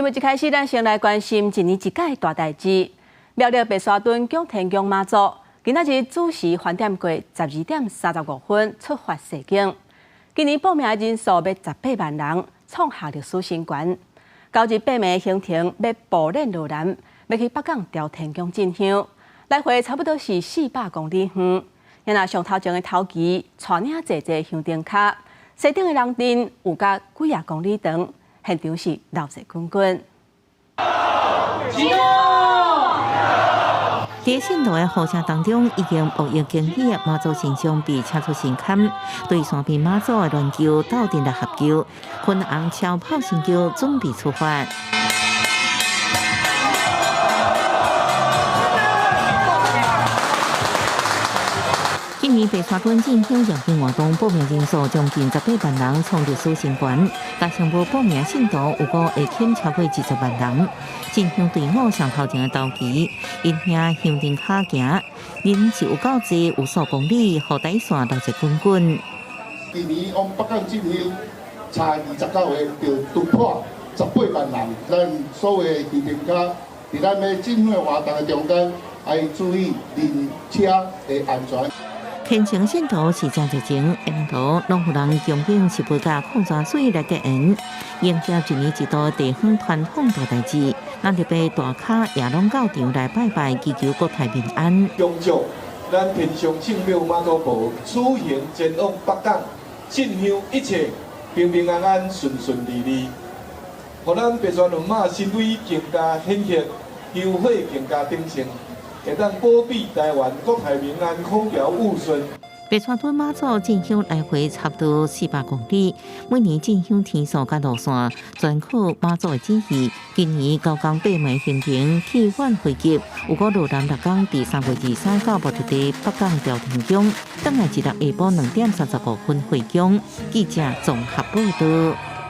新闻一开始，咱先来关心一年一届大代志。苗栗白沙屯供天宫妈祖，今仔日子时饭店过12:35出发西京。今年报名的人数要18万人，创下历史新高。9日8名行程要步练路南，要去北港朝天宫进香，来回差不多是400公里远。因那上头前的头旗带领济香灯卡，西顶的人阵有甲几啊公里长，现场是闹热滚滚。在信道的呼声当中，已经无影惊喜的妈祖神像被车出神龛，对山边妈祖的乱叫斗阵来合救，粉红超跑神轿准备出发。今年白沙屯进香绕境活动报名人数将近18万人，创历史新高。加上无报名信徒有个会欠超过20万人。进香队伍上头前的头旗，因遐香灯卡行，人是有够济，有数公里，雨带线闹热滚滚。今年往北港进香，差29个就突破18万人。咱所有的香灯卡，伫咱要进香的活动的中间，要注意人车的安全。天晴信徒是真热情，沿途拢有人供应食物甲矿泉水来结缘，迎接一年一度地方传统大代志。咱特别大卡也拢到场来拜拜，祈求国泰民安。恭祝咱天上圣庙妈祖婆此行前往北港进香，一切平平安安、顺顺利利，互咱白沙屯妈身体更加显赫，香火更加鼎盛。会当保庇台湾国泰民安、风调雨顺。白沙屯妈祖进香来回差不多400公里，每年进香天数甲路线全靠妈祖的指示。今年9天8暝行程去返回击，有个路南6天，第3月23到目的地北港朝天宫，等来1日下晡2:35回宫。记者综合报道。